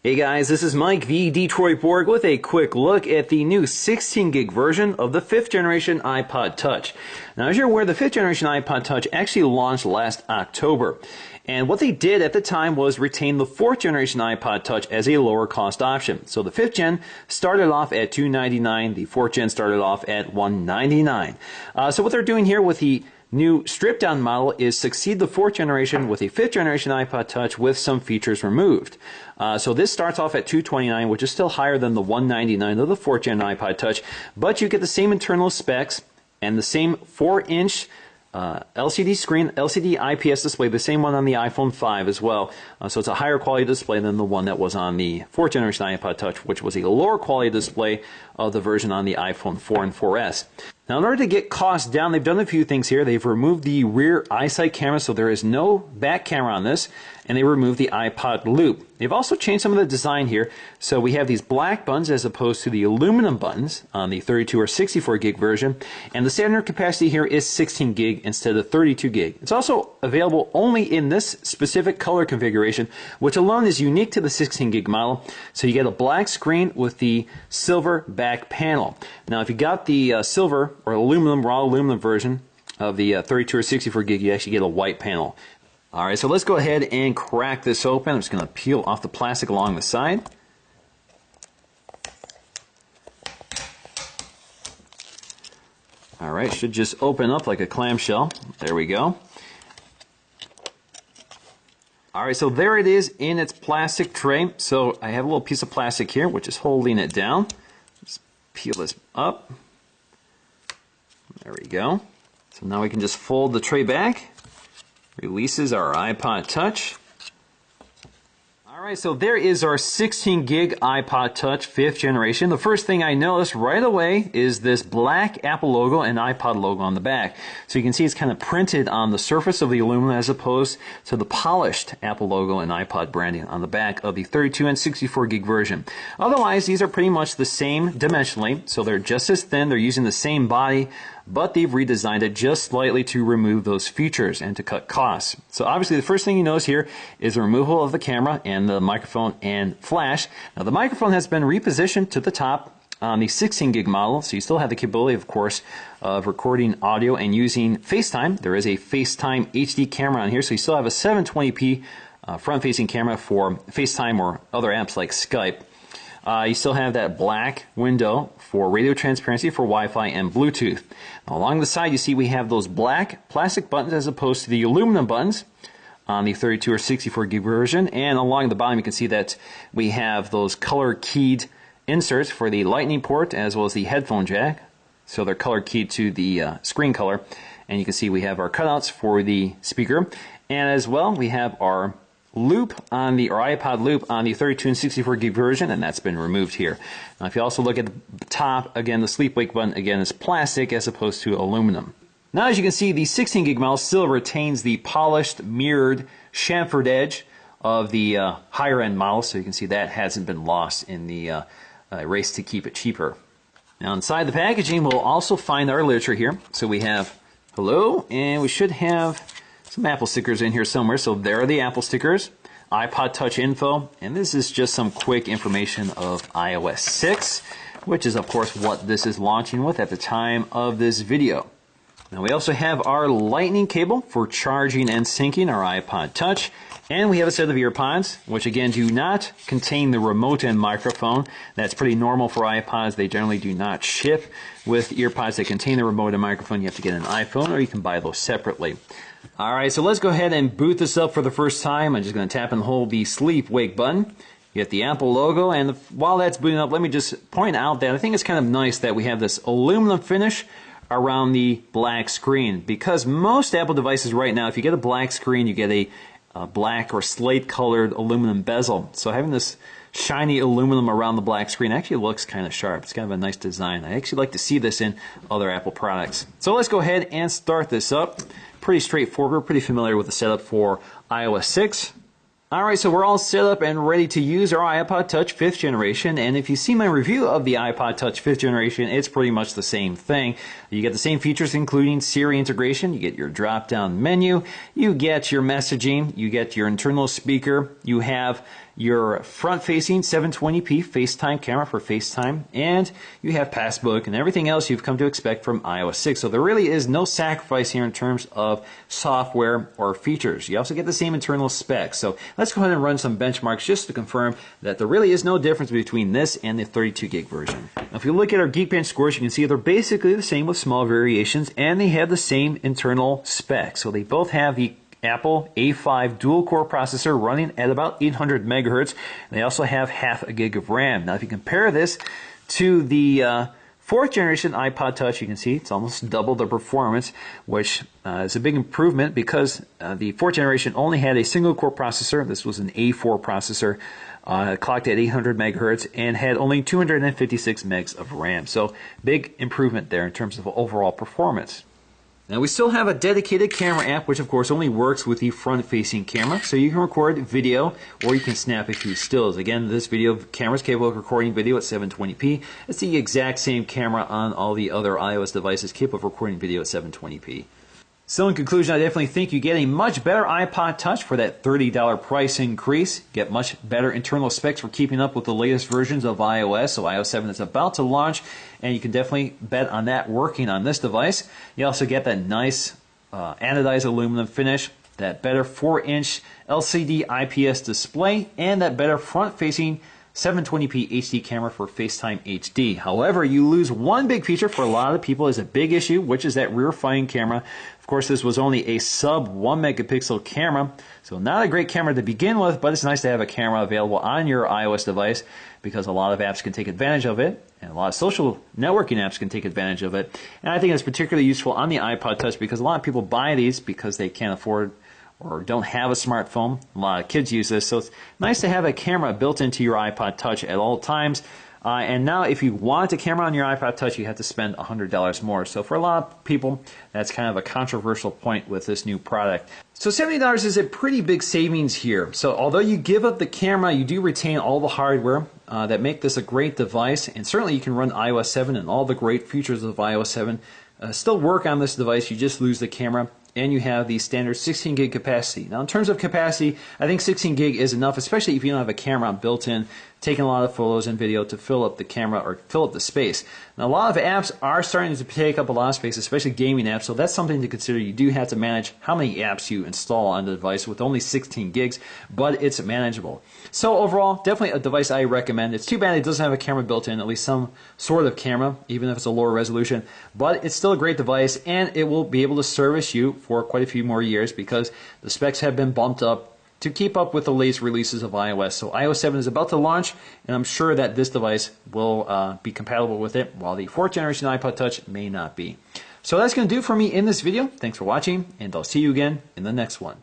Hey guys, this is Mike the Detroit Borg with a quick look at the new 16 gig version of the 5th generation iPod Touch. Now as you're aware, the 5th generation iPod Touch actually launched last October. And what they did at the time was retain the 4th generation iPod Touch as a lower cost option. So the 5th gen started off at $299, the 4th gen started off at $199. So what they're doing here with the new stripped down model is succeed the 4th generation with a 5th generation iPod Touch with some features removed. So this starts off at $229, which is still higher than the $199 of the 4th gen iPod Touch, but you get the same internal specs and the same 4-inch LCD screen, LCD IPS display, the same one on the iPhone 5 as well. So it's a higher quality display than the one that was on the 4th generation iPod Touch, which was a lower quality display of the version on the iPhone 4 and 4S. Now in order to get costs down, they've done a few things here. They've removed the rear eyesight camera, so there is no back camera on this, and they removed the iPod loop. They've also changed some of the design here. So we have these black buttons as opposed to the aluminum buttons on the 32 or 64 gig version, and the standard capacity here is 16 gig instead of 32 gig. It's also available only in this specific color configuration, which alone is unique to the 16 gig model. So you get a black screen with the silver back panel. Now if you got the silver or aluminum, raw aluminum version of the 32 or 64 gig, you actually get a white panel. Alright, so let's go ahead and crack this open. I'm just going to peel off the plastic along the side. Alright, should just open up like a clamshell. There we go. Alright, so there it is in its plastic tray. So I have a little piece of plastic here which is holding it down. Just peel this up. There we go. So now we can just fold the tray back. Releases our iPod Touch. Alright, so there is our 16 gig iPod Touch 5th generation. The first thing I noticed right away is this black Apple logo and iPod logo on the back. So you can see it's kind of printed on the surface of the aluminum as opposed to the polished Apple logo and iPod branding on the back of the 32 and 64 gig version. Otherwise, these are pretty much the same dimensionally, so they're just as thin, they're using the same body, but they've redesigned it just slightly to remove those features and to cut costs. So obviously the first thing you notice here is the removal of the camera and the microphone and flash. Now the microphone has been repositioned to the top on the 16 gig model, so you still have the capability, of course, of recording audio and using FaceTime. There is a FaceTime HD camera on here, so you still have a 720p front-facing camera for FaceTime or other apps like Skype. You still have that black window for radio transparency for Wi-Fi and Bluetooth. Now, along the side you see we have those black plastic buttons as opposed to the aluminum buttons on the 32 or 64 gig version, and along the bottom you can see that we have those color keyed inserts for the lightning port as well as the headphone jack. So they're color keyed to the screen color, and you can see we have our cutouts for the speaker, and as well we have our loop on the, or iPod loop on the 32 and 64 gig version, and that's been removed here. Now if you also look at the top, again the sleep wake button again is plastic as opposed to aluminum. Now as you can see, the 16 gig model still retains the polished mirrored chamfered edge of the higher end model, so you can see that hasn't been lost in the race to keep it cheaper. Now inside the packaging we'll also find our literature here. So we have hello, and we should have some Apple stickers in here somewhere. So there are the Apple stickers, iPod Touch info, and this is just some quick information of iOS 6, which is of course what this is launching with at the time of this video. Now we also have our lightning cable for charging and syncing our iPod Touch, and we have a set of earpods, which again do not contain the remote and microphone. That's pretty normal for iPods. They generally do not ship with earpods that contain the remote and microphone. You have to get an iPhone, or you can buy those separately. Alright, so let's go ahead and boot this up for the first time. I'm just going to tap and hold the sleep wake button. You get the Apple logo, and while that's booting up, let me just point out that I think it's kind of nice that we have this aluminum finish around the black screen, because most Apple devices right now, if you get a black screen, you get a black or slate colored aluminum bezel. So having this shiny aluminum around the black screen actually looks kind of sharp. It's kind of a nice design. I actually like to see this in other Apple products. So let's go ahead and start this up. Pretty straightforward. We're pretty familiar with the setup for iOS 6. Alright, so we're all set up and ready to use our iPod Touch 5th generation, and if you see my review of the iPod Touch 5th generation, it's pretty much the same thing. You get the same features including Siri integration, you get your drop-down menu, you get your messaging, you get your internal speaker, you have your front-facing 720p FaceTime camera for FaceTime, and you have Passbook and everything else you've come to expect from iOS 6. So there really is no sacrifice here in terms of software or features. You also get the same internal specs. So let's go ahead and run some benchmarks just to confirm that there really is no difference between this and the 32 gig version. Now, if you look at our Geekbench scores, you can see they're basically the same with small variations, and they have the same internal specs. So they both have the Apple A5 dual-core processor running at about 800 megahertz. They also have half a gig of RAM. Now, if you compare this to the fourth generation iPod Touch, you can see it's almost double the performance, which is a big improvement because the fourth generation only had a single-core processor. This was an A4 processor, clocked at 800 megahertz, and had only 256 megs of RAM. So, big improvement there in terms of overall performance. Now we still have a dedicated camera app, which of course only works with the front-facing camera, so you can record video or you can snap a few stills. Again, this video camera is capable of recording video at 720p. It's the exact same camera on all the other iOS devices capable of recording video at 720p. So in conclusion, I definitely think you get a much better iPod Touch for that $30 price increase. Get much better internal specs for keeping up with the latest versions of iOS. So iOS 7 is about to launch, and you can definitely bet on that working on this device. You also get that nice anodized aluminum finish, that better 4-inch LCD IPS display, and that better front-facing 720p HD camera for FaceTime HD. However, you lose one big feature for a lot of people is a big issue, which is that rear-firing camera. Of course, this was only a sub 1 megapixel camera, so not a great camera to begin with, but it's nice to have a camera available on your iOS device because a lot of apps can take advantage of it, and a lot of social networking apps can take advantage of it. And I think it's particularly useful on the iPod Touch because a lot of people buy these because they can't afford or don't have a smartphone. A lot of kids use this, so it's nice to have a camera built into your iPod Touch at all times. And now if you want a camera on your iPod Touch, you have to spend $100 more. So for a lot of people, that's kind of a controversial point with this new product. So $70 is a pretty big savings here. So although you give up the camera, you do retain all the hardware that make this a great device. And certainly you can run iOS 7 and all the great features of iOS 7 still work on this device. You just lose the camera. And you have the standard 16 gig capacity. Now in terms of capacity, I think 16 gig is enough, especially if you don't have a camera built in, taking a lot of photos and video to fill up the camera or fill up the space. Now a lot of apps are starting to take up a lot of space, especially gaming apps, so that's something to consider. You do have to manage how many apps you install on the device with only 16 gigs, but it's manageable. So overall, definitely a device I recommend. It's too bad it doesn't have a camera built in, at least some sort of camera, even if it's a lower resolution, but it's still a great device, and it will be able to service you for quite a few more years because the specs have been bumped up to keep up with the latest releases of iOS. So iOS 7 is about to launch, and I'm sure that this device will be compatible with it, while the 4th generation iPod Touch may not be. So that's going to do it for me in this video. Thanks for watching, and I'll see you again in the next one.